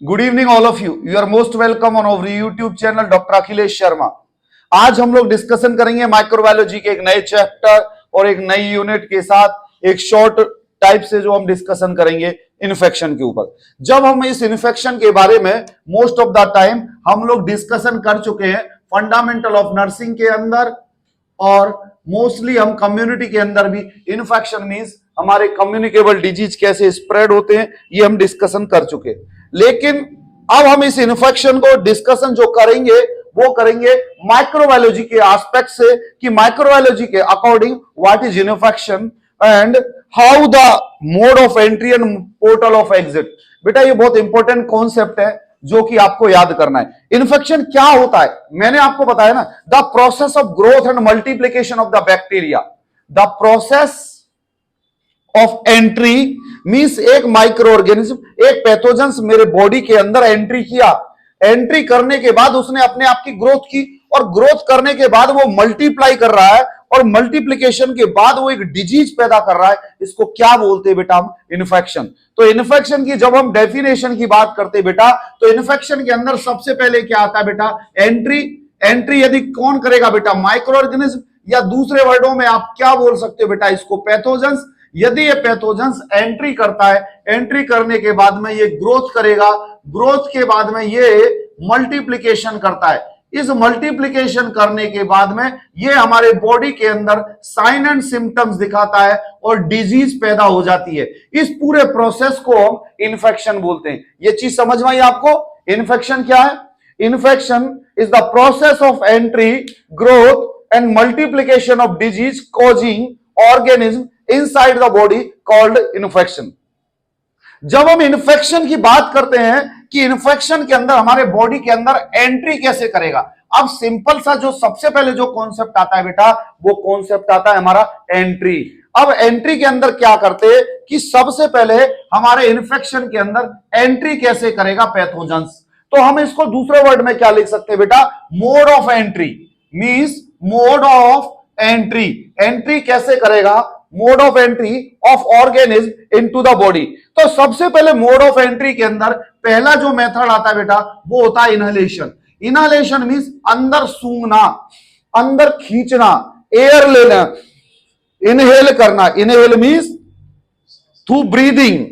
Good evening all of you. You are most welcome on our YouTube channel doctor Akhilesh Sharma. आज हम लोग discussion करेंगे microbiology के एक नए चैप्टर और एक नई यूनिट के साथ एक शॉर्ट टाइप से जो हम डिस्कशन करेंगे इन्फेक्शन के ऊपर। जब हम इस इन्फेक्शन के बारे में मोस्ट ऑफ द टाइम हम लोग डिस्कशन कर चुके हैं फंडामेंटल ऑफ नर्सिंग के अंदर, और मोस्टली हम कम्युनिटी के अंदर भी इन्फेक्शन मींस हमारे कम्युनिकेबल डिजीज कैसे स्प्रेड होते हैं ये हम डिस्कशन कर चुके हैं। लेकिन अब हम इस इन्फेक्शन को डिस्कशन जो करेंगे वो करेंगे माइक्रोबायोलॉजी के एस्पेक्ट से कि माइक्रोबायोलॉजी के according what is infection and how the mode of entry and portal of exit. बेटा ये बहुत इंपॉर्टेंट कॉन्सेप्ट है जो कि आपको याद करना है। इन्फेक्शन क्या होता है मैंने आपको बताया ना, the process of growth and multiplication of the bacteria. The process of entry means एक माइक्रो ऑर्गेनिज्म, एक पैथोजेंस मेरे बॉडी के अंदर एंट्री किया, एंट्री करने के बाद उसने अपने आप की ग्रोथ की, और ग्रोथ करने के बाद वो मल्टीप्लाई कर रहा है, और मल्टीप्लिकेशन के बाद वो एक डिजीज पैदा कर रहा है। इसको क्या बोलते हैं बेटा हम? इन्फेक्शन। तो इन्फेक्शन की जब हम डेफिनेशन की बात करते हैं बेटा, तो इन्फेक्शन के अंदर सबसे पहले क्या आता है बेटा? एंट्री। एंट्री यदि कौन करेगा बेटा? माइक्रो ऑर्गेनिज्म, या दूसरे वर्डों में आप क्या बोल सकते हो बेटा? इसको पैथोजेंस। यदि ये पैथोजेंस एंट्री करता है, एंट्री करने के बाद में ये ग्रोथ करेगा, ग्रोथ के बाद में ये मल्टीप्लिकेशन करता है। इस मल्टीप्लिकेशन करने के बाद में ये हमारे बॉडी के अंदर साइन एंड सिम्टम्स दिखाता है और डिजीज पैदा हो जाती है। इस पूरे प्रोसेस को हम इन्फेक्शन बोलते हैं। ये चीज समझ में आई आपको? इन्फेक्शन क्या है? Infection is the process of entry, growth and multiplication of disease causing organism inside the body called infection. जब हम इन्फेक्शन की बात करते हैं कि इन्फेक्शन के अंदर हमारे बॉडी के अंदर एंट्री कैसे करेगा, अब सिंपल सा जो सबसे पहले जो कॉन्सेप्ट आता है बेटा, वो कॉन्सेप्ट आता है हमारा एंट्री। अब एंट्री के अंदर क्या करते हैं कि सबसे पहले हमारे इन्फेक्शन के अंदर एंट्री कैसे करेगा पैथोजेंस, तो हम इसको दूसरे वर्ड में क्या लिख सकते हैं बेटा? Mode of entry means mode of entry. Entry कैसे करेगा? Mode of entry of organism into the body. तो सबसे पहले मोड ऑफ एंट्री के अंदर पहला जो मेथड आता है बेटा वो होता है इनहेलेशन। इनहेलेशन मींस अंदर सूंघना, अंदर खींचना, एयर लेना, इनहेल करना। Inhale means through breathing,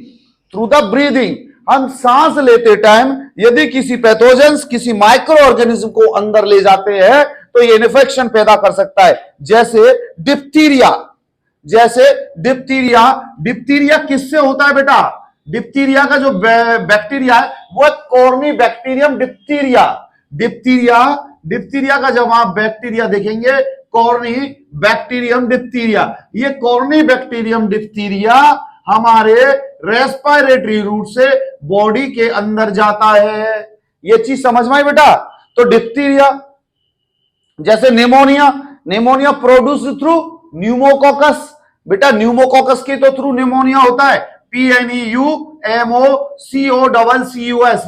through the breathing. हम सांस लेते टाइम यदि किसी पैथोजेंस, किसी माइक्रो ऑर्गेनिज्म को अंदर ले जाते हैं तो ये इन्फेक्शन पैदा कर सकता है। जैसे डिप्थीरिया, जैसे डिप्थीरिया। डिप्थीरिया किससे होता है बेटा? डिप्थीरिया का जो बैक्टीरिया है वो corny bacterium diphtheria. Diphtheria, diphtheria का जब आप बैक्टीरिया देखेंगे कॉर्नी बैक्टीरियम डिप्थीरिया, ये कॉर्नी बैक्टीरियम डिप्थीरिया हमारे रेस्पिरेटरी रूट से बॉडी के अंदर जाता है। ये चीज समझ में आई बेटा? तो डिप्थीरिया, जैसे pneumonia, pneumonia produce through pneumococcus. बेटा न्यूमोकोकस के तो थ्रू निमोनिया होता है, PNEUMOCOCCUS,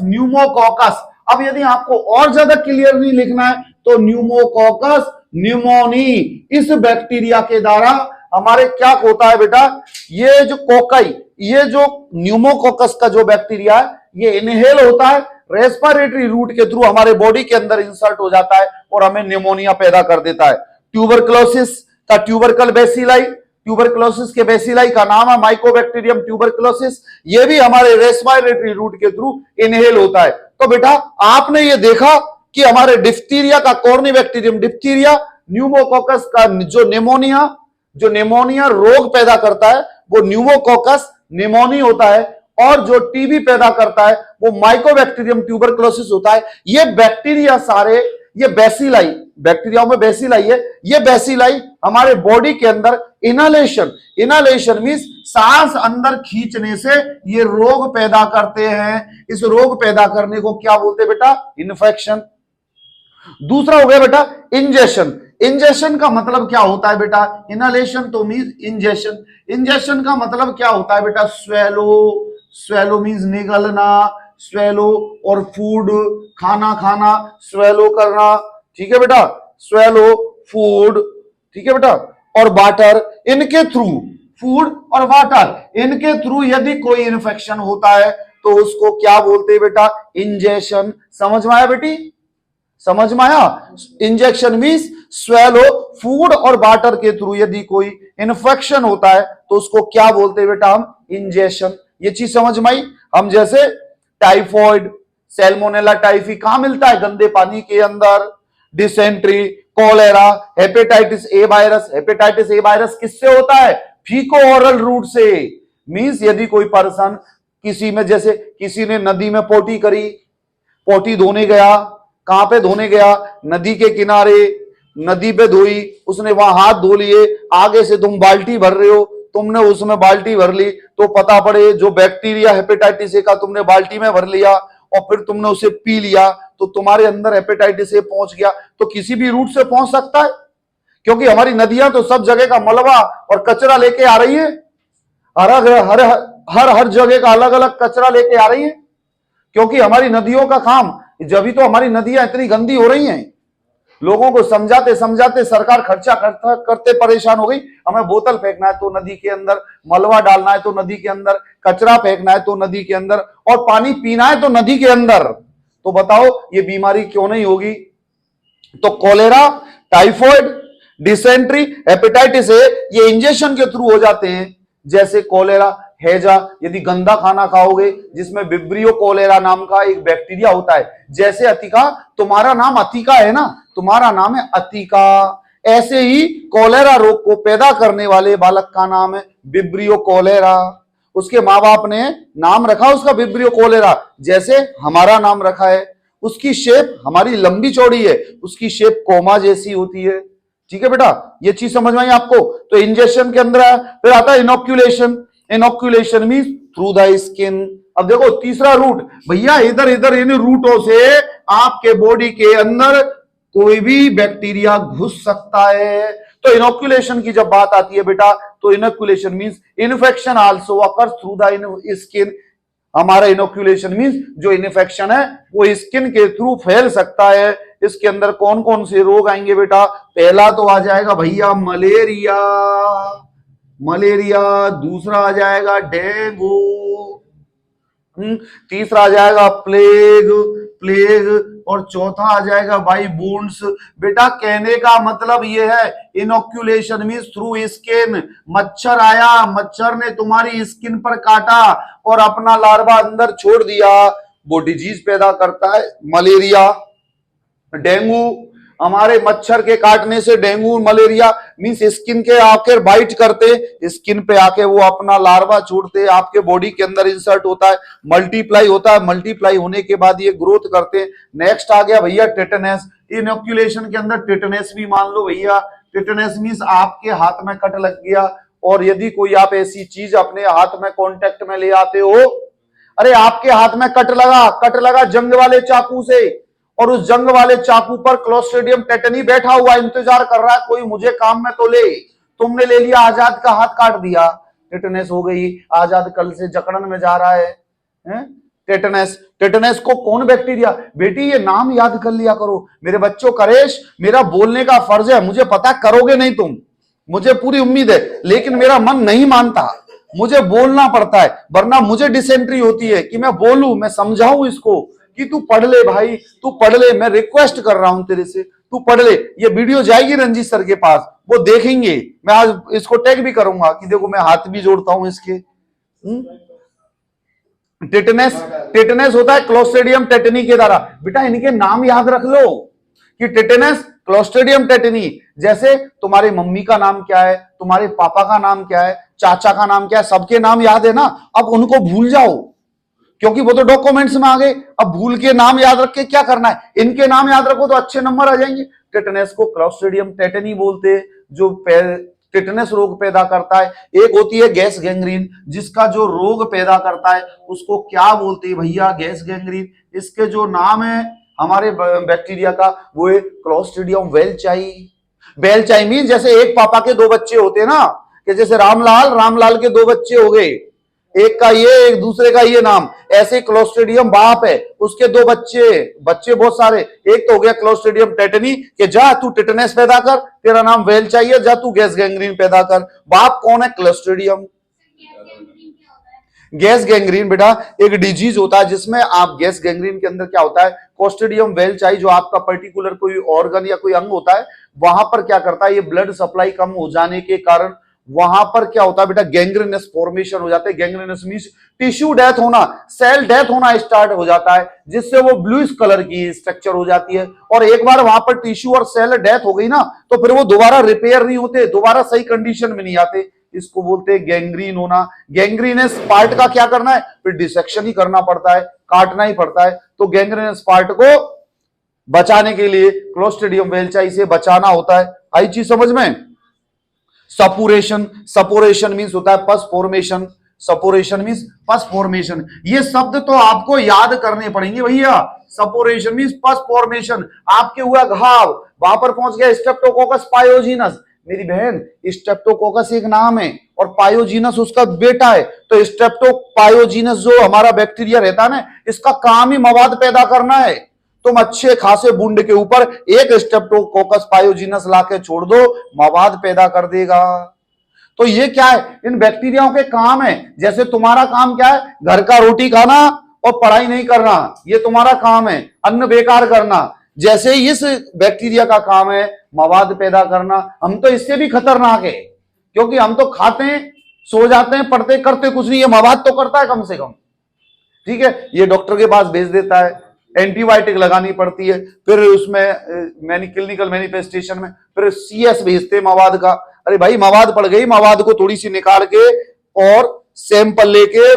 न्यूमोकोकस। अब यदि आपको और ज्यादा क्लियरली लिखना है तो न्यूमोकोकस न्यूमोनी, इस बैक्टीरिया के द्वारा हमारे क्या होता है बेटा? ये जो कोकाई, ये जो न्यूमोकोकस का जो बैक्टीरिया है ये इनहेल होता है, रेस्पिरेटरी रूट के थ्रू हमारे बॉडी के अंदर इंसर्ट हो जाता है और हमें निमोनिया पैदा कर देता है। ट्यूबरक्लोसिस का ट्यूबरकल बेसिलाई, ट्यूबरक्लोसिस के बेसिलाई का नाम है माइकोबैक्टीरियम ट्यूबरक्लोसिस, ये भी हमारे रेस्पिरेटरी रूट के थ्रू इनहेल होता है। तो बेटा आपने ये देखा कि हमारे डिप्थीरिया का कॉर्नी बैक्टीरियम डिप्थीरिया, न्यूमोकोकस का जो निमोनिया रोग पैदा करता है वो न्यूमोकोकस निमोनी होता है, और जो टीबी पैदा करता है वो माइकोबैक्टीरियम ट्यूबरक्लोसिस होता है। ये बैक्टीरिया सारे, ये बेसिलाई, बैक्टीरियाओं में बेसिलाई है, ये बेसिलाई हमारे बॉडी के अंदर इनहेलेशन, इनहेलेशन मींस सांस अंदर खींचने से ये रोग पैदा करते हैं। इस रोग पैदा करने को क्या बोलते हैं बेटा? इन्फेक्शन। दूसरा हो गया बेटा इंजेक्शन। इंजेक्शन का मतलब क्या होता है बेटा? इनहेलेशन तो मींस इंजेक्शन। इंजेक्शन का मतलब क्या होता है बेटा? स्वेलो, स्वेलो मींस निगलना, स्वेलो, और फूड खाना खाना, स्वेलो करना, ठीक है बेटा? स्वेलो फूड, ठीक है बेटा? और वाटर, इनके थ्रू, फूड और वाटर, इनके थ्रू यदि कोई इन्फेक्शन होता है तो उसको क्या बोलते हैं बेटा? इंजेक्शन। समझ में आया बेटी? समझ में आया? इंजेक्शन मीन्स स्वेलो फूड और वाटर के थ्रू यदि कोई इन्फेक्शन होता है तो उसको क्या बोलते हैं बेटा? हम इंजेक्शन। ये चीज समझ में आई? हम जैसे टाइफॉइड, सैल्मोनेला टाइफी कहां मिलता है? गंदे पानी के अंदर। Dysentery, cholera, hepatitis A virus. Hepatitis A virus किससे होता है? फीको ओरल रूट से। मींस यदि कोई पर्सन किसी में, जैसे किसी ने नदी में पोटी करी, पोटी धोने गया, कहां पे धोने गया? नदी के किनारे, नदी पे धोई, उसने वहां हाथ धो लिए, आगे से तुम बाल्टी भर रहे हो, तुमने उसमें बाल्टी भर ली तो पता पड़े जो बैक्टीरिया हेपेटाइटिस ए का तुमने बाल्टी में भर लिया और फिर तुमने उसे पी लिया तो तुम्हारे अंदर हेपेटाइटिस ए पहुंच गया। तो किसी भी रूट से पहुंच सकता है, क्योंकि हमारी नदियां तो सब जगह का मलबा और कचरा लेके आ रही है। हर जगह का अलग अलग कचरा लेके आ रही है, क्योंकि हमारी नदियों का काम, जब तो हमारी नदियां इतनी गंदी हो रही हैं। लोगों को समझाते समझाते सरकार खर्चा करते परेशान हो गई। हमें बोतल फेंकना है तो नदी के अंदर, मलबा डालना है तो नदी के अंदर, कचरा फेंकना है तो नदी के अंदर, और पानी पीना है तो नदी के अंदर। तो बताओ ये बीमारी क्यों नहीं होगी? तो cholera, typhoid, dysentery, hepatitis A ये इंजेक्शन के थ्रू हो जाते हैं। जैसे कोलेरा, हैजा, यदि गंदा खाना खाओगे जिसमें विब्रियो कोलेरा नाम का एक बैक्टीरिया होता है। जैसे अतिका, तुम्हारा नाम अतिका है ना, तुम्हारा नाम है अतिका, ऐसे ही कोलेरा रोग को पैदा करने वाले बालक का नाम है विब्रियो कोलेरा। उसके माँ बाप ने नाम रखा उसका विब्रियो कोलेरा, जैसे हमारा नाम रखा है। उसकी शेप हमारी लंबी चौड़ी है, उसकी शेप कोमा जैसी होती है। ठीक है बेटा, ये चीज समझ में आई आपको? तो इंजेक्शन के अंदर फिर आता है inoculation. Inoculation means through the skin. अब देखो तीसरा रूट, भैया इधर इधर इन रूटों से आपके बॉडी के अंदर कोई भी बैक्टीरिया घुस सकता है। तो इनोक्यूलेशन की जब बात आती है बेटा, तो inoculation means infection also occurs through the skin. हमारा इनोक्यूलेशन मींस जो इन्फेक्शन है वो स्किन के थ्रू फैल सकता है। इसके अंदर कौन कौन से रोग आएंगे बेटा? पहला तो आ जाएगा भैया मलेरिया, मलेरिया। दूसरा आ जाएगा डेंगू, तीसरा आ जाएगा प्लेग, प्लेग, और चौथा आ जाएगा भाई बूंड्स। बेटा कहने का मतलब यह है इनोक्यूलेशन मींस थ्रू स्किन। मच्छर आया, मच्छर ने तुम्हारी स्किन पर काटा और अपना लार्वा अंदर छोड़ दिया, वो डिजीज पैदा करता है मलेरिया। डेंगू, हमारे मच्छर के काटने से डेंगू मलेरिया मींस स्किन के आकर बाइट करते, स्किन पे आके वो अपना लार्वा छोड़ते, आपके बॉडी के अंदर इंसर्ट होता है, मल्टीप्लाई होता है, मल्टीप्लाई होने के बाद ये ग्रोथ करते। नेक्स्ट आ गया भैया टेटनस। इनोक्यूलेशन के अंदर टेटनस भी मान लो भैया। टेटनस मींस आपके हाथ में कट लग गया और यदि कोई आप ऐसी चीज अपने हाथ में कांटेक्ट में ले आते हो, अरे आपके हाथ में कट लगा जंग वाले चाकू से, और उस जंग वाले चाकू पर क्लोस्ट्रिडियम टेटनी बैठा हुआ इंतजार कर रहा है कोई मुझे काम में तो ले। तुमने ले लिया, आजाद का हाथ काट दिया, टेटनेस हो गई। आजाद कल से जकड़न में जा रहा है, टेटनेस। टेटनेस को कौन बैक्टीरिया? बेटी ये नाम याद कर लिया करो मेरे बच्चों। करेश, मेरा बोलने का फर्ज है, मुझे पता करोगे नहीं तुम, मुझे पूरी उम्मीद है, लेकिन मेरा मन नहीं मानता, मुझे बोलना पड़ता है, वरना मुझे डिसेंट्री होती है कि मैं बोलूं, मैं समझाऊं इसको कि तू पढ़ ले भाई, तू पढ़ ले। मैं रिक्वेस्ट कर रहा हूं तेरे से, तू पढ़ ले। ये वीडियो जाएगी रंजीत सर के पास, वो देखेंगे। मैं आज इसको टैग भी करूंगा कि देखो मैं हाथ भी जोड़ता हूं इसके। टेटनेस, टेटनेस होता है क्लोस्ट्रिडियम टेटनी के द्वारा। बेटा इनके नाम याद रख लो कि टेटनेस, क्लोस्ट्रिडियम टेटनी। जैसे तुम्हारी मम्मी का नाम क्या है, तुम्हारे पापा का नाम क्या है, चाचा का नाम क्या है, सबके नाम याद है ना। अब उनको भूल जाओ क्योंकि वो तो डॉक्यूमेंट्स में आ गए। अब भूल के नाम याद रख के क्या करना है? इनके नाम याद रखो तो अच्छे नंबर आ जाएंगे। टेटनेस को क्लोस्ट्रिडियम टेटनी बोलते हैं, जो टेटनेस रोग पैदा करता है। एक होती है गैस गैंग्रीन, जिसका जो रोग पैदा करता है उसको क्या बोलते हैं भैया? Gas gangrene. इसके जो नाम है हमारे बैक्टीरिया का वो है क्लोस्ट्रिडियम वेलचाई। वेलचाई मीन जैसे एक पापा के दो बच्चे होते हैं ना, कि जैसे रामलाल के दो बच्चे हो गए, एक का ये एक दूसरे का ये नाम, ऐसे क्लोस्ट्रिडियम बाप है, उसके दो बच्चे बहुत सारे। एक तो हो गया क्लोस्ट्रिडियम टेटनी कि जा तू टेटनेस पैदा कर, तेरा नाम वेल चाहिए, जा तू गैस गैंग्रीन पैदा कर। बाप कौन है? क्लोस्ट्रिडियम। गैस गैंग्रीन बेटा एक डिजीज होता है जिसमें आप गैस गैंग्रीन के अंदर क्या होता है, क्लोस्ट्रिडियम वेल्चाई जो आपका पर्टिकुलर कोई ऑर्गन या कोई अंग होता है वहां पर क्या करता है, ये ब्लड सप्लाई कम हो जाने के कारण वहां पर क्या होता है बेटा, गैंग्रीनस फॉर्मेशन हो जाता है। गैंग्रीनस मींस टिश्यू डेथ होना, सेल डेथ होना स्टार्ट हो जाता है, जिससे वो ब्लूइश कलर की स्ट्रक्चर हो जाती है। और एक बार वहां पर टिश्यू और सेल डेथ हो गई ना तो फिर वो दोबारा रिपेयर नहीं होते, दोबारा सही कंडीशन में नहीं आते। इसको बोलते हैं गैंग्रीन होना। गैंग्रीनस पार्ट का क्या करना है, फिर डिसेक्शन ही करना पड़ता है, काटना ही पड़ता है। तो गैंग्रीनस पार्ट को बचाने के लिए क्लोस्ट्रिडियम वेल्चाई से बचाना होता है। आई चीज समझ में। सपोरेशन, सपोरेशन मींस होता है pus formation, suppuration means pus formation. ये शब्द तो आपको याद करने पड़ेंगे भैया। Suppuration means pus formation. आपके हुआ घाव, वहां पर पहुंच गया स्ट्रेप्टोकोकस पायोजीनस। मेरी बहन स्ट्रेप्टोकोकस एक नाम है और पायोजीनस उसका बेटा है। तो स्ट्रेप्टोपायोजीनस जो हमारा बैक्टीरिया रहता है ना, इसका काम ही मवाद पैदा करना है। तुम अच्छे खासे बूंद के ऊपर एक स्ट्रेप्टोकोकस पायोजीनस लाके छोड़ दो, मवाद पैदा कर देगा। तो ये क्या है, इन बैक्टीरियाओं के काम है। जैसे तुम्हारा काम क्या है, घर का रोटी खाना और पढ़ाई नहीं करना, ये तुम्हारा काम है, अन्न बेकार करना। जैसे इस बैक्टीरिया का काम है मवाद पैदा करना। हम तो इससे भी खतरनाक है, क्योंकि हम तो खाते हैं, सो जाते हैं, पढ़ते करते कुछ नहीं है, मवाद तो करता है कम से कम। ठीक है, ये डॉक्टर के पास भेज देता है, एंटीबायोटिक लगानी पड़ती है, फिर उसमें क्लिनिकल मैनिफेस्टेशन में फिर CS भेजते मवाद का। अरे भाई मवाद पड़ गई, मवाद को थोड़ी सी निकाल के और सैंपल लेके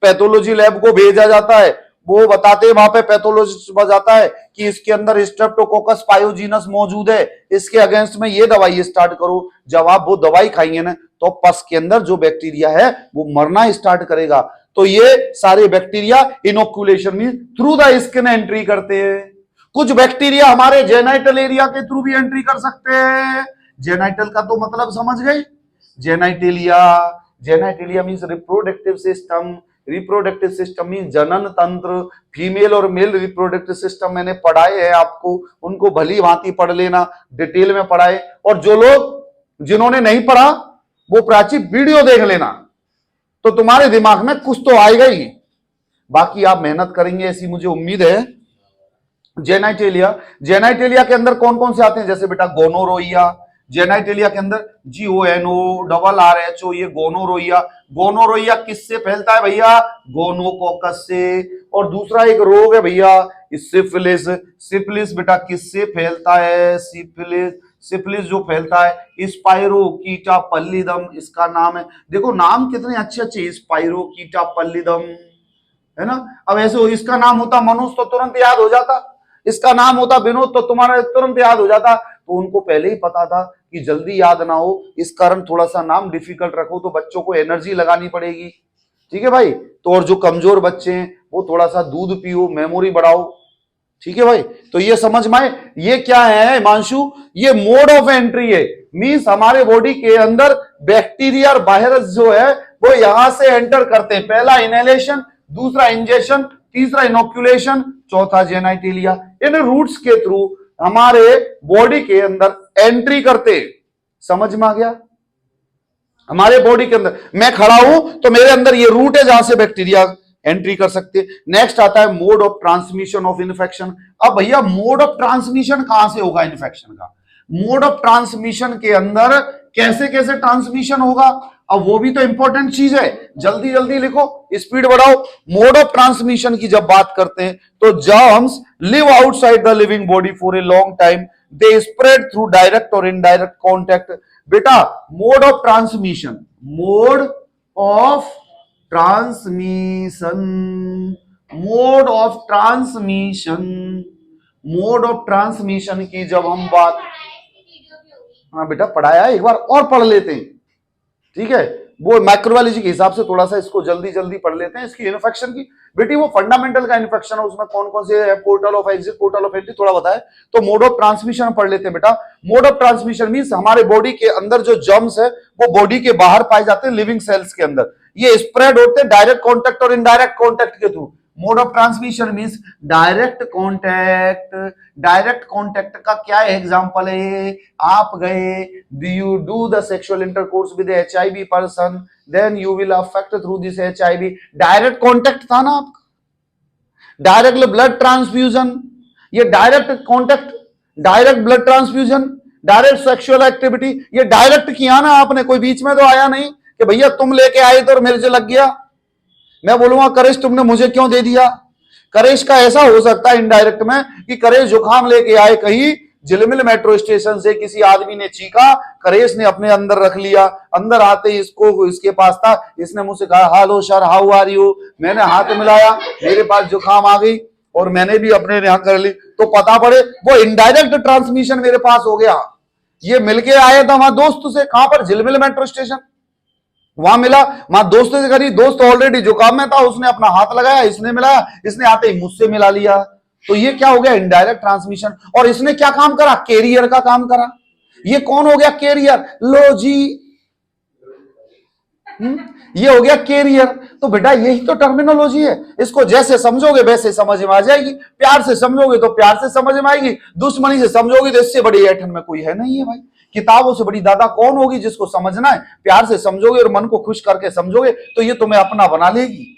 पैथोलॉजी लैब को भेजा जाता है। वो बताते हैं, वहां पे पैथोलॉजिस्ट बताता है कि इसके अंदर स्ट्रेप्टोकोकस पायोजीनस मौजूद है, इसके अगेंस्ट में ये दवाई स्टार्ट करो। जब आप वो दवाई खाएंगे ना तो पस के अंदर जो बैक्टीरिया है वो मरना स्टार्ट करेगा। तो ये सारे बैक्टीरिया इनोकुलेशन में थ्रू द स्किन एंट्री करते हैं। कुछ बैक्टीरिया हमारे जेनाइटल एरिया के थ्रू भी एंट्री कर सकते हैं। जेनाइटल का तो मतलब समझ गए, genitalia. Genitalia means reproductive system. Reproductive system mean जनन तंत्र। फीमेल और मेल रिप्रोडक्टिव सिस्टम मैंने पढ़ाए हैं आपको, उनको भली भांति पढ़ लेना, डिटेल में पढ़ाए। और जो लोग जिन्होंने नहीं पढ़ा वो प्राचीन वीडियो देख लेना, तो तुम्हारे दिमाग में कुछ तो आएगा ही। बाकी आप मेहनत करेंगे ऐसी मुझे उम्मीद है। जेनाइटेलिया, जेनाइटेलिया के अंदर कौन कौन से आते हैं, जैसे बेटा गोनोरोइया। जेनाइटेलिया के अंदर GONORRHO, ये गोनोरोइया। गोनोरोइया किससे फैलता है भैया, गोनोकोकस से। और दूसरा एक रोग है भैया सिफिलिस। सिफिलिस बेटा किससे फैलता है, सिफिलिस, सिफिलिस जो फैलता है स्पाइरोकीटा पल्लिदम इसका नाम है। देखो नाम कितने अच्छे अच्छे, स्पाइरोकीटा पल्लिदम, है ना। अब ऐसे इसका नाम होता मनोज तो तुरंत याद हो जाता, इसका नाम होता विनोद तो तुम्हारा तुरंत याद हो जाता। तो उनको पहले ही पता था कि जल्दी याद ना हो, इस कारण थोड़ा सा नाम डिफिकल्ट रखो, तो बच्चों को एनर्जी लगानी पड़ेगी। ठीक है भाई। तो और जो कमजोर बच्चे हैं वो थोड़ा सा दूध पियो, मेमोरी बढ़ाओ। ठीक है भाई। तो ये समझ में आए, ये क्या है हिमांशु, ये मोड ऑफ एंट्री है। मींस हमारे बॉडी के अंदर बैक्टीरिया और वायरस जो है वो यहां से एंटर करते हैं। पहला इनहेलेशन, दूसरा इंजेक्शन, तीसरा इनोक्यूलेशन, चौथा जेनाइटेलिया। इन रूट्स के थ्रू हमारे बॉडी के अंदर एंट्री करते। समझ में आ गया। हमारे बॉडी के अंदर मैं खड़ा हूं तो मेरे अंदर ये रूट है जहां से बैक्टीरिया एंट्री कर सकते हैं। नेक्स्ट आता है mode of transmission of infection. अब भैया मोड ऑफ ट्रांसमिशन कहां से होगा इन्फेक्शन का, मोड ऑफ ट्रांसमिशन के अंदर कैसे कैसे ट्रांसमिशन होगा, अब वो भी तो इंपॉर्टेंट चीज है। जल्दी जल्दी लिखो, स्पीड बढ़ाओ। मोड ऑफ ट्रांसमिशन की जब बात करते हैं तो germs live outside the living body for a long time, they spread through direct और इनडायरेक्ट कॉन्टैक्ट। बेटा mode of transmission, mode of transmission, mode of transmission, mode of transmission की जब हम बात, हाँ बेटा पढ़ाया, एक बार और पढ़ लेते हैं। ठीक है, वो माइक्रोबायोलॉजी के हिसाब से थोड़ा सा इसको जल्दी जल्दी पढ़ लेते हैं। इसकी इन्फेक्शन की बेटी वो फंडामेंटल का इन्फेक्शन है, उसमें कौन कौन से है, portal of exit, portal of entry थोड़ा बताए। तो मोड ऑफ ट्रांसमिशन पढ़ लेते हैं बेटा। मोड ऑफ ट्रांसमिशन मींस हमारे बॉडी के अंदर जो जर्म्स है वो बॉडी के बाहर पाए जाते हैं लिविंग सेल्स के अंदर। ये स्प्रेड होते हैं डायरेक्ट कॉन्टैक्ट और इनडायरेक्ट कॉन्टैक्ट के through. Mode of transmission means direct contact. Direct contact का क्या एग्जांपल है? आप गए, you do the sexual intercourse with HIV person, then you will affect through this HIV। Direct contact था ना आपका। डायरेक्ट ब्लड ट्रांसफ्यूजन, ये direct contact, direct blood transfusion, direct sexual activity, ये डायरेक्ट किया ना आपने, कोई बीच में तो आया नहीं कि भैया तुम लेके आए तो मेरे से लग गया, मैं बोलूंगा करेश तुमने मुझे क्यों दे दिया। करेश का ऐसा हो सकता है इनडायरेक्ट में कि करेश जुकाम लेके आए कहीं झिलमिल मेट्रो स्टेशन से, किसी आदमी ने चीखा, करेश ने अपने अंदर रख लिया, अंदर आते ही इसको इसके पास था, इसने मुझसे कहा hello sir how are you, मैंने हाथ मिलाया, मेरे पास जुकाम आ गई और मैंने भी अपने यहाँ कर ली, तो पता पड़े वो इनडायरेक्ट ट्रांसमिशन मेरे पास हो गया। ये मिलके आया था वहां दोस्त से, कहां पर? झिलमिल मेट्रो स्टेशन, वहां मिला, वहां दोस्त से करी, दोस्त ऑलरेडी जुकाम में था, उसने अपना हाथ लगाया, इसने मिलाया, इसने आते ही मुझसे मिला लिया, तो ये क्या हो गया? Indirect transmission. और इसने क्या काम करा? कैरियर का काम करा। ये कौन हो गया? कैरियर। लो जी, ये हो गया कैरियर। तो बेटा यही तो टर्मिनोलॉजी है, इसको जैसे समझोगे वैसे समझ में आ जाएगी, प्यार से समझोगे तो प्यार से समझ में आएगी, दुश्मनी से समझोगे तो इससे बड़ी ऐठन में कोई है नहीं है भाई। किताबों से बड़ी दादा कौन होगी? जिसको समझना है प्यार से समझोगे और मन को खुश करके समझोगे तो ये तुम्हें अपना बना लेगी।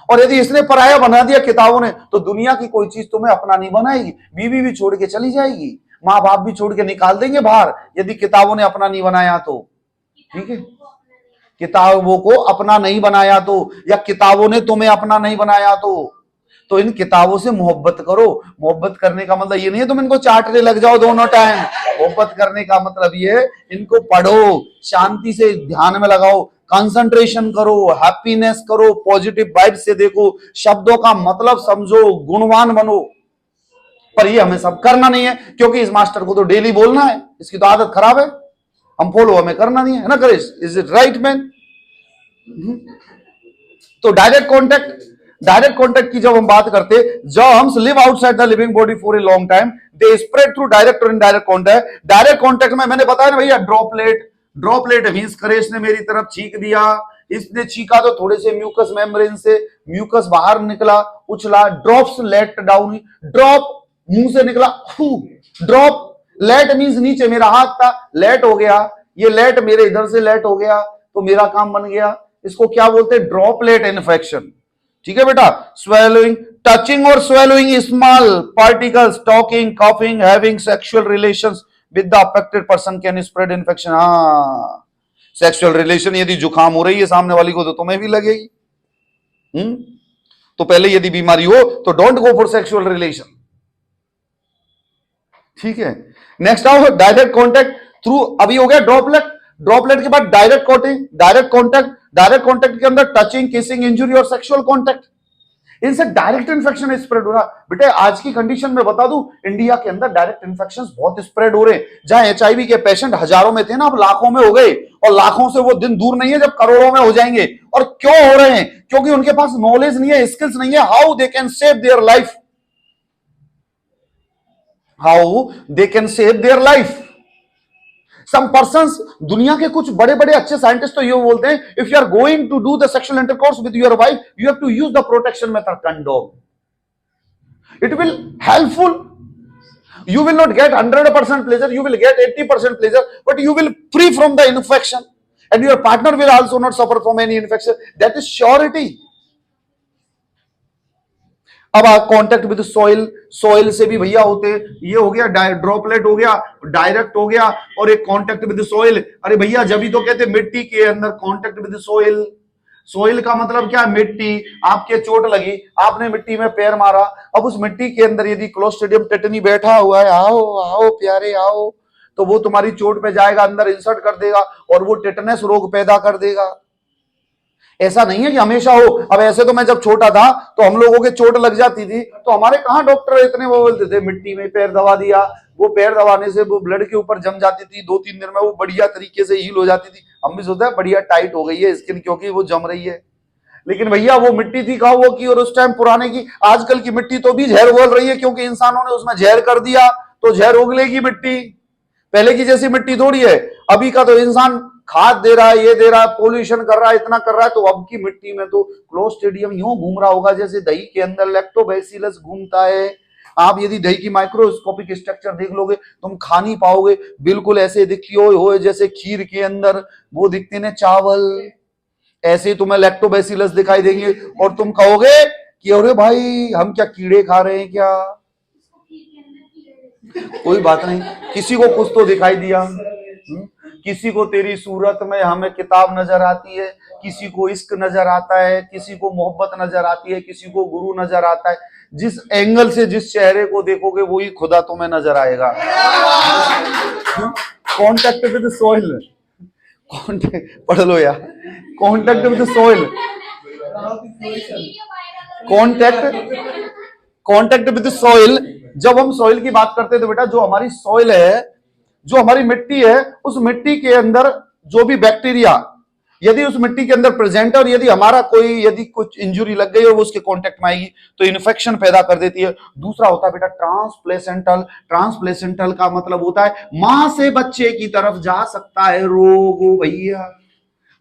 और यदि इसने पराया बना दिया किताबों ने, तो दुनिया की कोई चीज तुम्हें अपना नहीं बनाएगी। बीवी भी छोड़ के चली जाएगी, माँ बाप भी छोड़ के निकाल देंगे बाहर, यदि किताबों ने अपना नहीं बनाया तो। ठीक है, किताबों को अपना नहीं बनाया तो, या किताबों ने तुम्हें अपना नहीं बनाया तो इन किताबों से मोहब्बत करो। मोहब्बत करने का मतलब ये नहीं है तुम इनको चाटने लग जाओ दोनों टाइम। मोहब्बत करने का मतलब ये है इनको पढ़ो, शांति से ध्यान में लगाओ, कंसंट्रेशन करो, हैप्पीनेस करो, पॉजिटिव वाइब से देखो, शब्दों का मतलब समझो, गुणवान बनो। पर ये हमें सब करना नहीं है, क्योंकि इस मास्टर को तो डेली बोलना है, इसकी तो आदत खराब है, हम फॉलो हमें करना नहीं है ना करेश? Is it right man? तो डायरेक्ट कॉन्टैक्ट की जब हम बात करते, जब हम live outside the living body for a long time, they spread through direct और इनडायरेक्ट कॉन्टैक्ट। डायरेक्ट कॉन्टैक्ट में मैंने बताया ना भैया, ड्रॉपलेट मींस करेश ने मेरी तरफ छींक दिया, इसने छींका तो थोड़े से म्यूकस मेम्ब्रेन से म्यूकस बाहर निकला, उछला, ड्रॉप्स लेट डाउन, ड्रॉप मुंह से निकला, ड्रॉप, लेट मींस नीचे मेरा हाथ था, लेट हो गया, ये लेट मेरे इधर से लेट हो गया तो मेरा काम बन गया। इसको क्या बोलते हैं? Droplet infection. ठीक है बेटा, स्वेलोइंग, टचिंग और swallowing small particles, talking, coughing, having sexual relations with the affected person can spread infection. हाँ, सेक्सुअल रिलेशन यदि जुकाम हो रही है सामने वाली को तो तुम्हें भी लगेगी। तो पहले यदि बीमारी हो तो don't go for sexual relation. ठीक है, नेक्स्ट आओ डायरेक्ट कॉन्टैक्ट थ्रू, अभी हो गया ड्रॉपलेट के बाद डायरेक्ट कॉन्टैक्ट के अंदर टचिंग, किसिंग, इंजुरी और सेक्सुअल कॉन्टैक्ट, इनसे डायरेक्ट इन्फेक्शन स्प्रेड हो रहा। बेटे आज की कंडीशन में बता दूं, इंडिया के अंदर डायरेक्ट इन्फेक्शंस बहुत स्प्रेड हो रहे हैं। जहां HIV के पेशेंट हजारों में थे ना, अब लाखों में हो गए, और लाखों से वो दिन दूर नहीं है जब करोड़ों में हो जाएंगे। और क्यों हो रहे हैं? क्योंकि उनके पास नॉलेज नहीं है, स्किल्स नहीं है, how they can save their life, how they can save their life. Some persons, दुनिया के कुछ बड़े बड़े अच्छे साइंटिस्ट तो ये बोलते हैं, if you are going to do the sexual intercourse with your wife, you have to use the protection method condom, it will helpful, you will not get 100% pleasure, you will get 80% pleasure, but you will free from the infection and your partner will also not suffer from any infection, that is surety। अब contact with soil से भी भैया होते, ये हो गया droplet हो गया, डायरेक्ट हो गया, और एक कांटेक्ट विद सॉइल। अरे भैया जब ही तो कहते मिट्टी के अंदर कांटेक्ट विद सॉइल, सॉइल का मतलब क्या? मिट्टी। आपके चोट लगी, आपने मिट्टी में पैर मारा, अब उस मिट्टी के अंदर यदि क्लोस्ट्रिडियम टेटनी बैठा हुआ है, आओ आओ प्यारे आओ, तो वो तुम्हारी चोट पे जाएगा, अंदर इंसर्ट कर देगा और वो टेटनस रोग पैदा कर देगा। ऐसा नहीं है कि हमेशा हो। अब ऐसे तो मैं जब छोटा था तो हम लोगों के चोट लग जाती थी तो हमारे कहाँ डॉक्टर इतने वो बोलते थे, मिट्टी में पैर दबा दिया, वो पैर दबाने से वो ब्लड के ऊपर जम जाती थी, 2-3 दिन में वो बढ़िया तरीके से हील हो जाती थी। हम भी सोचते हैं बढ़िया टाइट हो गई है स्किन क्योंकि वो जम रही है, लेकिन भैया वो मिट्टी थी कहां की, और उस टाइम पुराने की। आजकल की मिट्टी तो भी जहर बोल रही है क्योंकि इंसानों ने उसमें जहर कर दिया, तो जहर उगलेगी मिट्टी, पहले की जैसी मिट्टी थोड़ी है। अभी का तो इंसान खाद दे रहा है, ये दे रहा है, पोल्यूशन कर रहा है, इतना कर रहा है, तो अब की मिट्टी में तो क्लोस्ट्रिडियम यूं घूम रहा होगा जैसे दही के अंदर लैक्टोबैसिलस घूमता है। आप यदि दही की माइक्रोस्कोपिक स्ट्रक्चर देख लोगे तुम खा नहीं पाओगे, बिल्कुल ऐसे दिखती हो जैसे खीर के अंदर वो दिखते ने चावल, ऐसे ही तुम्हें लैक्टोबैसिलस दिखाई देंगे और तुम कहोगे कि अरे भाई हम क्या कीड़े खा रहे हैं क्या। कोई बात नहीं, किसी को कुछ तो दिखाई दिया, किसी को तेरी सूरत में हमें किताब नजर आती है, किसी को इश्क नजर आता है, किसी को मोहब्बत नजर आती है, किसी को गुरु नजर आता है। जिस एंगल से जिस चेहरे को देखोगे वही खुदा तुम्हें नजर आएगा। कॉन्टैक्ट विद सॉइल, पढ़ लो यार, contact with soil, contact with soil. जब हम सॉइल की बात करते हैं तो बेटा जो हमारी सॉइल है, जो हमारी मिट्टी है, उस मिट्टी के अंदर जो भी बैक्टीरिया यदि उस मिट्टी के अंदर प्रेजेंट है और यदि हमारा कोई यदि कुछ इंजुरी लग गई और वो उसके कांटेक्ट में आएगी तो इन्फेक्शन पैदा कर देती है। दूसरा होता है बेटा ट्रांसप्लेसेंटल। ट्रांसप्लेसेंटल का मतलब होता है मां से बच्चे की तरफ जा सकता है रोग। भैया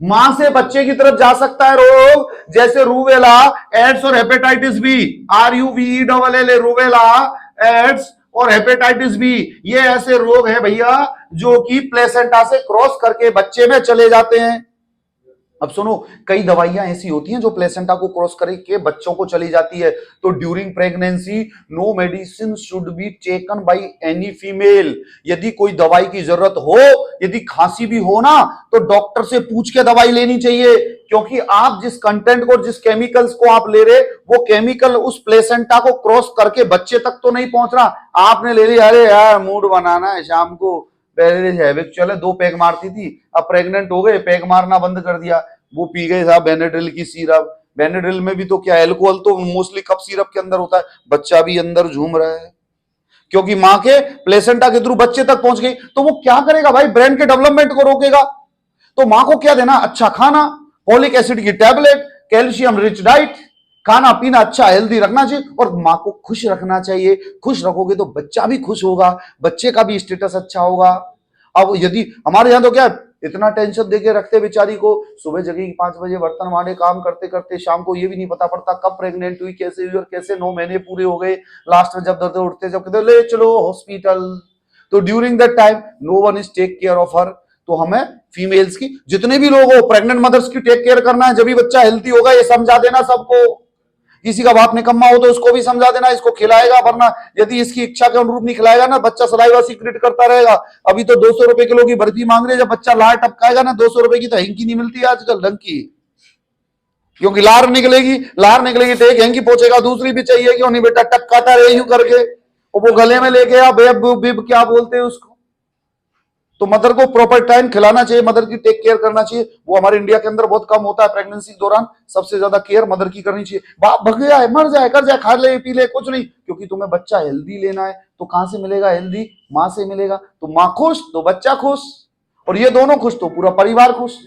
मां से बच्चे की तरफ जा सकता है रोग, जैसे रूबेला, एड्स और hepatitis B. RUVELLA, rubella, AIDS और हेपेटाइटिस बी, ये ऐसे रोग है भैया जो कि प्लेसेंटा से क्रॉस करके बच्चे में चले जाते हैं। अब सुनो, कई दवाइयां ऐसी होती हैं जो प्लेसेंटा को क्रॉस करके बच्चों को चली जाती है। तो during pregnancy no medicine should be taken by any female. यदि कोई दवाई की जरूरत हो, यदि खांसी भी हो ना, तो डॉक्टर से पूछ के दवाई लेनी चाहिए, क्योंकि आप जिस कंटेंट को, जिस केमिकल्स को आप ले रहे, वो केमिकल उस प्लेसेंटा को क्रॉस करके बच्चे तक तो नहीं पहुंच रहा। आपने ले लिया, अरे यार मूड बनाना है शाम को, पहले हैविक चले 2 पैग मारती थी, अब प्रेग्नेंट हो गए, पैग मारना बंद कर दिया, वो पी गए साहब बेनेड्रिल की सिरप। बेनेड्रिल में भी तो क्या, अल्कोहल तो मोस्टली कफ सिरप के अंदर होता है, बच्चा भी अंदर झूम रहा है क्योंकि मां के प्लेसेंटा के थ्रू बच्चे तक पहुंच गई। तो वो क्या करेगा भाई, ब्रेन के डेवलपमेंट को रोकेगा। तो मां को क्या देना, अच्छा खाना, फॉलिक एसिड की टैबलेट, कैल्शियम रिच डाइट, खाना पीना अच्छा हेल्दी रखना चाहिए और मां को खुश रखना चाहिए। खुश रखोगे तो बच्चा भी खुश होगा, बच्चे का भी स्टेटस अच्छा होगा। अब यदि हमारे यहां तो क्या इतना टेंशन देके रखते बेचारी को, सुबह जगेगी 5 बजे, बर्तन मारे, काम करते करते शाम को ये भी नहीं पता पड़ता कब प्रेग्नेंट हुई, कैसे हुई और कैसे 9 महीने पूरे हो गए। लास्ट में जब दर्द उठते, जब कहते ले चलो हॉस्पिटल, तो during that time no one is take care of her. तो हमें फीमेल्स की, जितने भी लोग हो, प्रेग्नेंट मदर्स की टेक केयर करना है, जब भी बच्चा हेल्थी होगा, ये समझा देना सबको। किसी का बाप निकम्मा हो तो उसको भी समझा देना, इसको खिलाएगा, वरना यदि इसकी इच्छा के अनुरूप नहीं खिलाएगा ना, बच्चा सलाइवा सीक्रेट करता रहेगा। अभी तो 200 रुपए किलो की बर्फी मांग रहे, जब बच्चा लार टपकाएगा ना, 200 रुपए की तो हैंकी नहीं मिलती आजकल ढंग की, क्योंकि लार निकलेगी तो एक हैंकी पहुंचेगा, दूसरी भी चाहिए, क्यों नहीं बेटा, टपकाता रहे यूं करके, और वो गले में लेके आ बिब क्या बोलते हैं उसको। तो मदर को प्रॉपर टाइम खिलाना चाहिए, मदर की टेक केयर करना चाहिए। वो हमारे इंडिया के अंदर बहुत कम होता है। प्रेगनेंसी के दौरान सबसे ज्यादा केयर मदर की करनी चाहिए। बाप भग जाए, मर जाए, कर जाए, खा ले पी ले, कुछ नहीं, क्योंकि तुम्हें बच्चा हेल्दी लेना है। तो कहां से मिलेगा हेल्दी, मां से मिलेगा। तो मां खुश तो बच्चा खुश, और ये दोनों खुश तो पूरा परिवार खुश।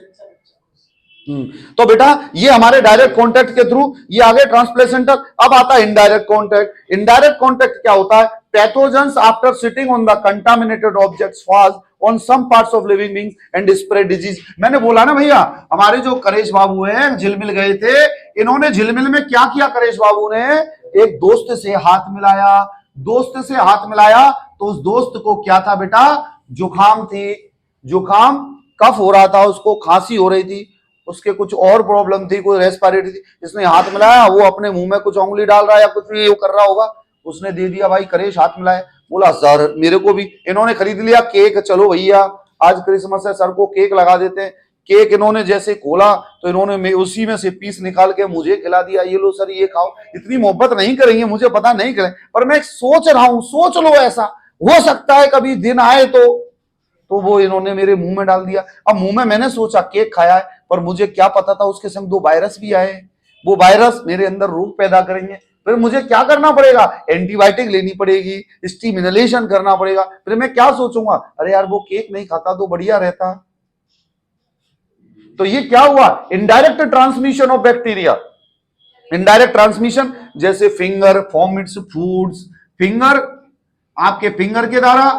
तो बेटा ये हमारे डायरेक्ट कॉन्टैक्ट के थ्रू ये आगे ट्रांसप्लेसेंटल। अब आता है इनडायरेक्ट कॉन्टैक्ट। इनडायरेक्ट कॉन्टैक्ट क्या होता है, pathogens after sitting on the contaminated objects falls on some parts of living beings and spread disease. मैंने बोला ना भैया, हमारे जो करेश बाबू हैं झिलमिल गए थे, इन्होंने झिलमिल में क्या किया, करेश बाबू ने एक दोस्त से हाथ मिलाया, दोस्त से हाथ मिलाया तो उस दोस्त को क्या था बेटा, जुकाम थी, जुकाम कफ हो रहा था, उसको खांसी हो रही थी, उसके कुछ और प्रॉब्लम थी, कोई रेस्पिरेटरी थी। इसने हाथ मिलाया, वो अपने मुंह में कुछ उंगली डाल रहा है या कुछ भी कर रहा होगा, उसने दे दिया भाई, करेश हाथ मिलाया, बोला सर मेरे को भी। इन्होंने खरीद लिया केक, चलो भैया आज क्रिसमस है, सर को केक लगा देते हैं। केक इन्होंने जैसे खोला तो इन्होंने उसी में से पीस निकाल के मुझे खिला दिया, ये लो सर ये खाओ। इतनी मोहब्बत नहीं करेंगे मुझे पता नहीं करें, पर मैं सोच रहा हूं, सोच लो ऐसा हो सकता है कभी दिन आए तो वो इन्होंने मेरे मुंह में डाल दिया। अब मुंह में मैंने सोचा केक खाया है, पर मुझे क्या पता था उसके संग 2 वायरस भी आए, वो वायरस मेरे अंदर रोग पैदा करेंगे। फिर मुझे क्या करना पड़ेगा, एंटीबायोटिक लेनी पड़ेगी, स्टीम इनहेलेशन करना पड़ेगा। फिर मैं क्या सोचूंगा, अरे यार वो केक नहीं खाता तो बढ़िया रहता। तो ये क्या हुआ, indirect transmission of bacteria. Indirect transmission जैसे फिंगर फॉर्मिट्स फूड्स, फिंगर आपके फिंगर के द्वारा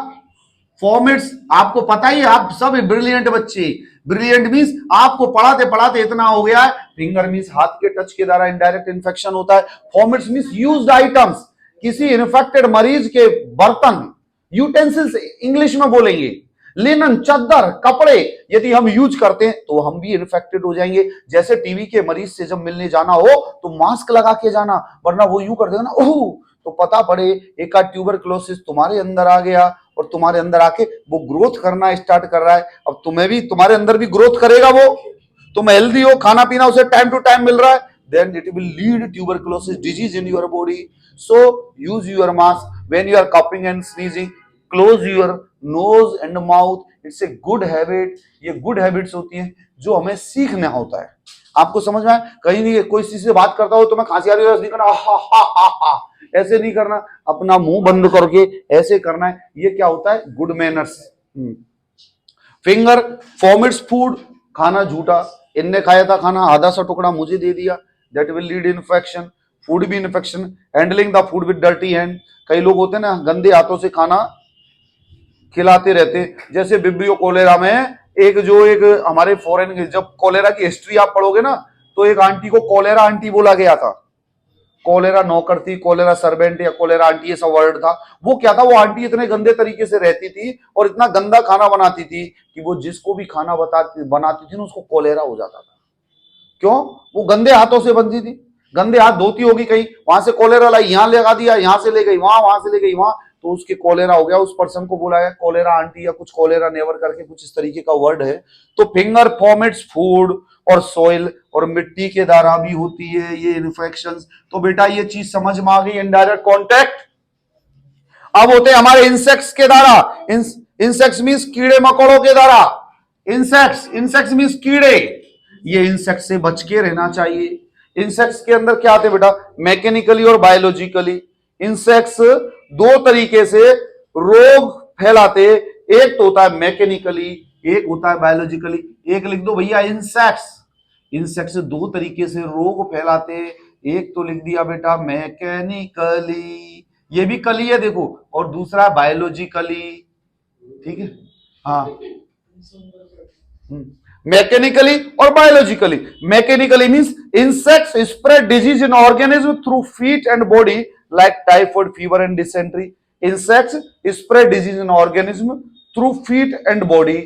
फॉर्मेट्स आपको पता ही है, आप सब ब्रिलियंट बच्चे। ब्रिलियंट मींस आपको पढ़ाते पढ़ाते इतना हो गया है। फिंगर मींस हाथ के टच के द्वारा इनडायरेक्ट इन्फेक्शन होता है। फॉर्मेट्स मींस यूज्ड आइटम्स, किसी इन्फेक्टेड मरीज के बर्तन, यूटेंसिल्स इंग्लिश में बोलेंगे। लिनन, चद्दर, कपड़े यदि हम यूज करते हैं तो हम भी इन्फेक्टेड हो जाएंगे। जैसे टीबी के मरीज से जब मिलने जाना हो तो मास्क लगा के जाना, वरना वो यूं कर देगा ना, ओह, तो पता पड़े एक आध ट्यूबरक्लोसिस तुम्हारे अंदर आ गया और तुम्हारे अंदर आके वो ग्रोथ करना स्टार्ट कर रहा है। अब तुम्हें भी, तुम्हारे अंदर भी ग्रोथ करेगा वो। तुम हेल्दी हो, खाना पीना उसे टाइम टू टाइम मिल रहा है, then it will lead tuberculosis disease in your body. So use your mask when you are coughing and sneezing. Close your nose and mouth. It's a good habit. ये good habits होती हैं जो हमें सीखना होता है। आपको समझ में आए? कहीं नहीं, कोई किसी से बात करता हो तो मैं खांसी आ रही है नहीं करना, हा हा हा हा, ऐसे नहीं करना, अपना मुंह बंद करके ऐसे करना है। ये क्या होता है? Good manners. Finger formats food, खाना झूठा, इनने खाया था खाना, आधा सा टुकड़ा मुझे दे दिया, that will lead infection. Food भी infection. Handling the food with dirty hand, कई लोग होते हैं ना गंदे हाथों से खाना खिलाते रहते हैं। जैसे विब्रियो कोलेरा में एक हमारे फॉरेन के, जब कोलेरा की हिस्ट्री आप पढ़ोगे ना तो एक आंटी को कोलेरा आंटी बोला गया था। कोलेरा नौकर थी, कोलेरा सर्वेंट या कोलेरा आंटी ऐसा वर्ड था। वो क्या था, वो आंटी इतने गंदे तरीके से रहती थी और इतना गंदा खाना बनाती थी कि वो जिसको भी खाना बनाती थी ना उसको कोलेरा हो जाता था। क्यों? वो गंदे हाथों से बनती थी। गंदे हाथ धोती होगी कहीं, वहां से कोलेरा लाई, यहां लगा दिया, यहां से ले गई वहां, वहां से ले गई वहां, तो उसके कोलेरा हो गया। उस पर्सन को बोला गया कोलेरा आंटी या कुछ कोलेरा नेवर करके कुछ इस तरीके का वर्ड है। तो फिंगर फॉर्मेट्स फूड और सोइल और मिट्टी के द्वारा भी होती है ये इन्फेक्शंस। तो बेटा ये चीज समझ में आ गई, इनडायरेक्ट कॉन्टैक्ट। अब होते हैं हमारे इंसेक्ट्स के द्वारा। इंसेक्ट्स मींस कीड़े मकोड़ों के द्वारा। इंसेक्ट्स मींस कीड़े। ये इंसेक्ट से बच के रहना चाहिए। इंसेक्ट्स के अंदर क्या आते हैं बेटा? मैकेनिकली और बायोलॉजिकली। इंसेक्ट्स दो तरीके से रोग फैलाते, एक तो होता है मैकेनिकली, एक होता है बायोलॉजिकली। एक लिख दो भैया, इंसेक्ट्स दो तरीके से रोग फैलाते, एक तो लिख दिया बेटा मैकेनिकली, ये भी कली है देखो, और दूसरा बायोलॉजिकली। ठीक है, हाँ, मैकेनिकली और biologically. Mechanically means insects spread disease in organism through feet and body like typhoid, fever and dysentery. Insects spread disease in organism through feet and body.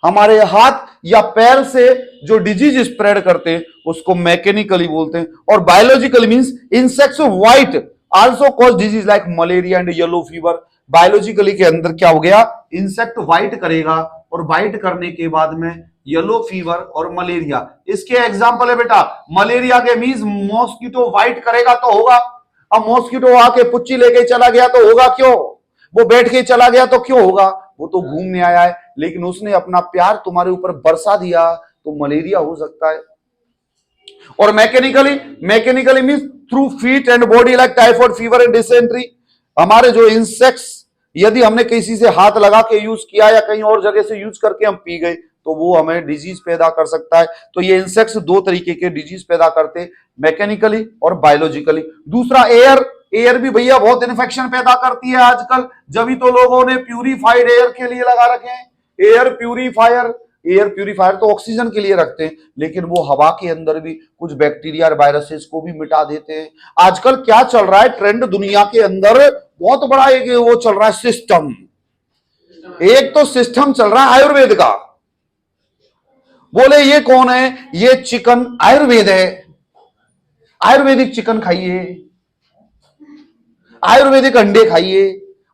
हमारे हाथ या पैर से जो डिजीज स्प्रेड करते हैं उसको मैकेनिकली बोलते हैं। और biologically means insects white also cause disease like malaria and yellow fever. Biologically के अंदर क्या हो गया? इंसेक्ट वाइट करेगा और वाइट करने के बाद में येलो फीवर और मलेरिया। इसके एग्जांपल है बेटा, मलेरिया के मींस मॉस्किटो वाइट करेगा तो होगा। अब मॉस्किटो आके पुच्ची लेके चला गया तो होगा क्यों? वो बैठ के चला गया तो क्यों होगा? वो तो घूमने आया है, लेकिन उसने अपना प्यार तुम्हारे ऊपर बरसा दिया तो मलेरिया हो सकता है। और mechanically means through feet and body like typhoid, fever and dysentery. हमारे जो इंसेक्ट्स, यदि हमने किसी से हाथ लगा के यूज किया या कहीं और जगह से यूज करके हम पी गए तो वो हमें डिजीज पैदा कर सकता है। तो ये इंसेक्ट्स दो तरीके के डिजीज पैदा करते हैं, मैकेनिकली और बायोलॉजिकली। दूसरा एयर भी भैया बहुत इन्फेक्शन पैदा करती है आजकल, जब तो लोगों ने प्यूरिफाइड एयर के लिए लगा रखे हैं। एयर प्यूरिफायर तो ऑक्सीजन के लिए रखते हैं, लेकिन वो हवा के अंदर भी कुछ बैक्टीरिया और वायरसेस को भी मिटा देते हैं। आजकल क्या चल रहा है ट्रेंड दुनिया के अंदर, बहुत बड़ा एक वो चल रहा है सिस्टम। एक तो सिस्टम चल रहा है आयुर्वेद का। बोले ये कौन है? ये चिकन आयुर्वेद है, आयुर्वेदिक चिकन खाइए, आयुर्वेदिक अंडे खाइए।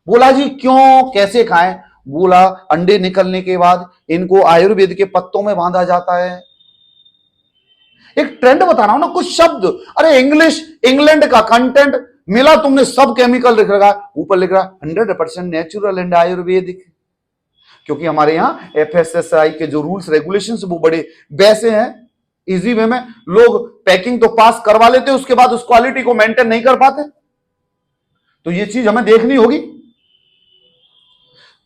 बोला जी क्यों, कैसे खाएं? बोला अंडे निकलने के बाद इनको आयुर्वेद के पत्तों में बांधा जाता है। एक ट्रेंड बता रहा हूं ना, कुछ शब्द। अरे इंग्लैंड का कंटेंट मिला तुमने, सब केमिकल लिख रखा, ऊपर लिख रहा 100% नेचुरल एंड आयुर्वेदिक। क्योंकि हमारे यहाँ FSSAI के जो रूल्स रेगुलेशंस वो बड़े वैसे हैं, इजी वे में लोग पैकिंग तो पास करवा लेते, उसके बाद उस क्वालिटी को मेंटेन नहीं कर पाते। तो ये चीज हमें देखनी होगी।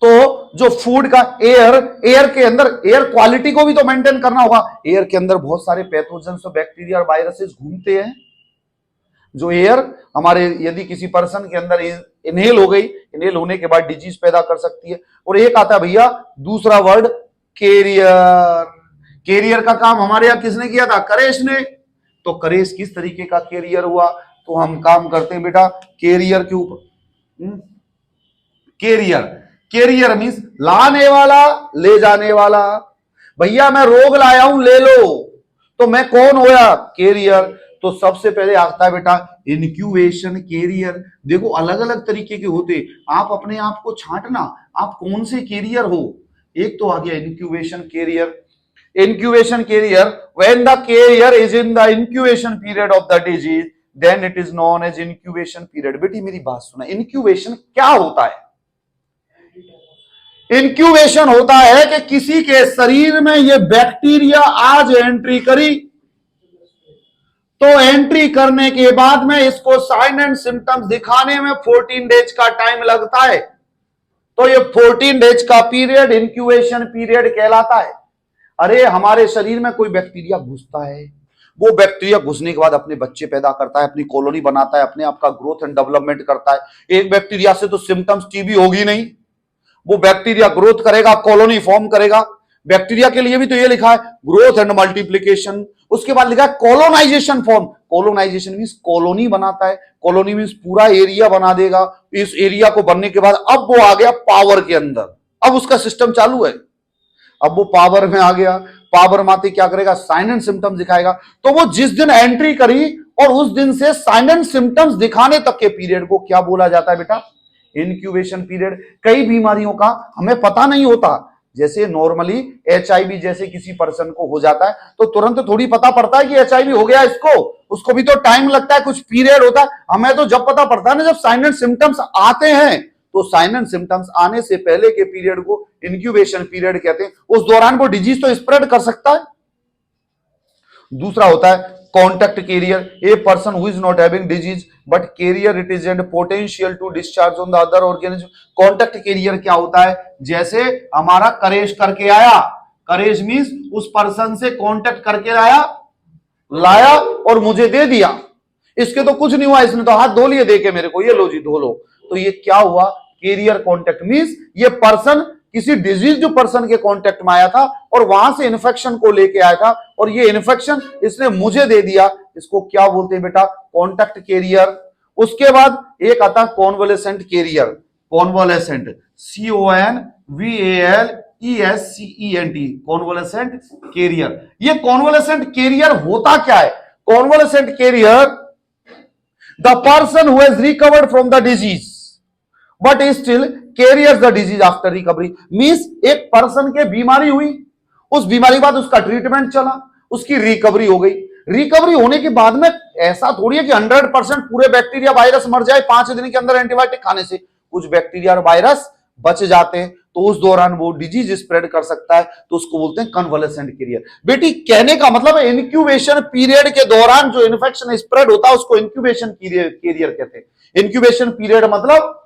तो जो फूड का एयर के अंदर एयर क्वालिटी को भी तो मेंटेन करना होगा। एयर के अंदर बहुत सारे पैथोजेंस और बैक्टीरिया और वायरसेस घूमते हैं। जो एयर हमारे, यदि किसी पर्सन के अंदर इनहेल हो गई, इनहेल होने के बाद डिजीज पैदा कर सकती है। और एक आता है भैया दूसरा वर्ड कैरियर। कैरियर का काम हमारे यहां किसने किया था? करेश ने। तो करेश किस तरीके का कैरियर हुआ? तो हम काम करते हैं बेटा कैरियर के ऊपर। कैरियर, कैरियर मींस लाने वाला, ले जाने वाला। भैया मैं रोग लाया हूं, ले लो, तो मैं कौन होया? कैरियर। तो सबसे पहले आता है बेटा इनक्यूबेशन कैरियर। देखो अलग अलग तरीके के होते, आप अपने आप को छांटना आप कौन से कैरियर हो। एक तो आ गया incubation carrier. incubation carrier, when the carrier is in the incubation period of the disease, then it is known as incubation period। बेटी मेरी बात सुना, incubation क्या होता है? इंक्यूबेशन होता है कि किसी के शरीर में ये बैक्टीरिया आज एंट्री करी, तो एंट्री करने के बाद में इसको साइन एंड सिम्टम्स दिखाने में 14 डेज का टाइम लगता है। तो ये 14 डेज का पीरियड इंक्यूबेशन पीरियड कहलाता है। अरे हमारे शरीर में कोई बैक्टीरिया घुसता है, वो बैक्टीरिया घुसने के बाद अपने बच्चे पैदा करता है, अपनी कॉलोनी बनाता है, अपने आप का ग्रोथ एंड डेवलपमेंट करता है। एक बैक्टीरिया से तो सिम्टम्स टीबी होगी नहीं, वो बैक्टीरिया ग्रोथ करेगा, कॉलोनी फॉर्म करेगा। बैक्टीरिया के लिए भी तो ये लिखा है ग्रोथ एंड मल्टीप्लीकेशन। उसके बाद लिखा है colonisation form. Colonisation means colony बनाता है, कॉलोनी मींस पूरा एरिया बना देगा। इस एरिया को बनने के बाद अब वो आ गया पावर के अंदर, अब उसका सिस्टम चालू है। अब वो पावर में आ गया, पावर में आते क्या करेगा? साइन एंड सिम्टम्स दिखाएगा। तो वो जिस दिन एंट्री करी और उस दिन से साइन एंड सिम्टम्स दिखाने तक के पीरियड को क्या बोला जाता है बेटा? Incubation period. कई बीमारियों का हमें पता नहीं होता, जैसे नॉर्मली एचआईवी जैसे किसी पर्सन को हो जाता है तो तुरंत थोड़ी पता पड़ता है कि एचआईवी हो गया इसको, उसको भी तो टाइम लगता है, कुछ पीरियड होता है। हमें तो जब पता पड़ता है ना जब साइन एंड सिम्टम्स आते हैं। तो साइन एंड सिम्टम्स आने से पहले के पीरियड को इंक्यूबेशन पीरियड कहते हैं। उस दौरान वो डिजीज तो स्प्रेड कर सकता है। दूसरा होता है contact carrier, a person who is not having disease but carrier it is and potential to discharge on the other organism. Contact carrier क्या होता है? जैसे हमारा करेश करके आया, करेश मींस उस पर्सन से कॉन्टैक्ट करके आया, लाया और मुझे दे दिया। इसके तो कुछ नहीं हुआ, इसने तो हाथ धो लिए, दे के मेरे को ये लो जी धो लो। तो ये क्या हुआ? कैरियर कॉन्टैक्ट मींस ये पर्सन किसी डिजीज जो पर्सन के कांटेक्ट में आया था और वहां से इन्फेक्शन को लेके आया था और ये इन्फेक्शन इसने मुझे दे दिया, इसको क्या बोलते हैं बेटा? Contact carrier. उसके बाद एक आता convalescent carrier. Convalescent, CONVALESCENT, convalescent carrier. ये कॉन्वलेसेंट कैरियर होता क्या है? Convalescent carrier, the person who has recovered from the disease but still carriers the disease after recovery. Means एक पर्सन के बीमारी हुई, उस बीमारी के बाद उसका ट्रीटमेंट चला, उसकी रिकवरी हो गई। रिकवरी होने के बाद में ऐसा थोड़ी है कि 100% पूरे बैक्टीरिया वायरस मर जाए 5 दिन के अंदर एंटीबायोटिक खाने से। कुछ बैक्टीरिया और वायरस बच जाते हैं, तो उस दौरान वो डिजीज स्प्रेड कर सकता है, तो उसको बोलते हैं कन्वलेसेंट कैरियर। बेटी कहने का मतलब है इंक्यूबेशन पीरियड के दौरान जो इन्फेक्शन स्प्रेड होता है उसको इंक्यूबेशन कैरियर कहते हैं। इंक्यूबेशन पीरियड मतलब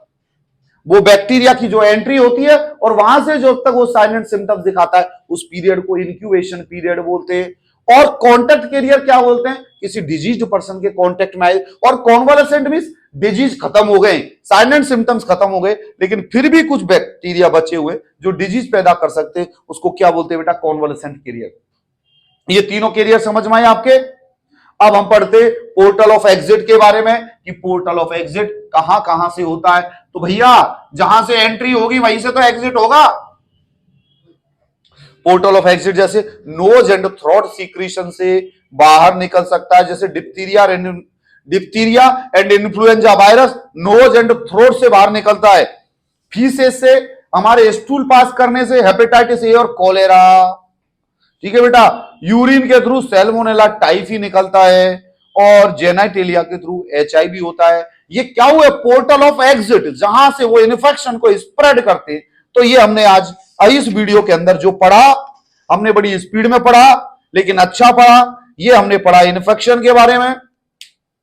वो बैक्टीरिया की जो एंट्री होती है और वहां से जो तक वो साइन एंड सिम्टम्स दिखाता है उस पीरियड को इंक्यूबेशन पीरियड बोलते हैं। और कॉन्टैक्ट कैरियर क्या बोलते हैं? किसी डिजीज पर्सन के कॉन्टैक्ट में आए और कॉन्वलेसेंट मींस डिजीज खत्म हो गए, साइन एंड सिम्टम्स खत्म हो गए, लेकिन फिर भी कुछ बैक्टीरिया बचे हुए जो डिजीज पैदा कर सकते हैं, उसको क्या बोलते हैं बेटा? Convalescent carrier. ये तीनों कैरियर समझ में आए आपके? अब हम पढ़ते पोर्टल ऑफ एग्जिट के बारे में कि पोर्टल ऑफ एग्जिट कहां कहां से होता है। तो भैया जहां से एंट्री होगी वहीं से तो एग्जिट होगा। पोर्टल ऑफ एग्जिट जैसे नोज एंड थ्रोट सीक्रेशन से बाहर निकल सकता है, जैसे diphtheria and influenza virus nose and throat से बाहर निकलता है। फीसेस से, हमारे स्टूल पास करने से हेपेटाइटिस ए और कोलेरा। ठीक है बेटा। यूरिन के थ्रू सैल्मोनेला टाइफी निकलता है और जेनाइटेलिया के थ्रू एचआईवी होता है। ये क्या हुआ? पोर्टल ऑफ एग्जिट, जहां से वो इन्फेक्शन को स्प्रेड करते। तो ये हमने आज इस वीडियो के अंदर जो पढ़ा, हमने बड़ी स्पीड में पढ़ा लेकिन अच्छा पढ़ा। ये हमने पढ़ा इन्फेक्शन के बारे में,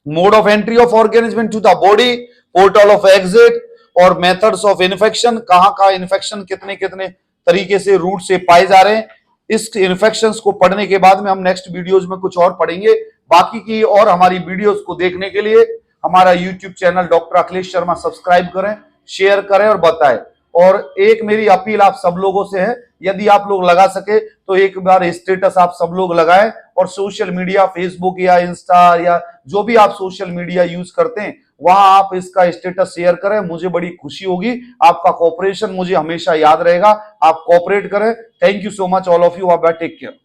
mode of entry of organism into the body, portal of exit और मेथड्स ऑफ इन्फेक्शन, कहां इन्फेक्शन कितने कितने तरीके से रूट से पाए जा रहे हैं। इस इन्फेक्शंस को पढ़ने के बाद में हम नेक्स्ट वीडियोज में कुछ और पढ़ेंगे। बाकी की और हमारी वीडियोस को देखने के लिए हमारा YouTube channel doctor Akhilesh Sharma subscribe करें, शेयर करें और बताएं। और एक मेरी अपील आप सब लोगों से है, यदि आप लोग लगा सके तो एक बार स्टेटस आप सब लोग लगाएं और सोशल मीडिया, फेसबुक या इंस्टा या जो भी आप सोशल मीडिया यूज करते हैं वहां आप इसका स्टेटस शेयर करें। मुझे बड़ी खुशी होगी, आपका कोऑपरेशन मुझे हमेशा याद रहेगा। आप कोऑपरेट करें। Thank you so much all of you. Take care.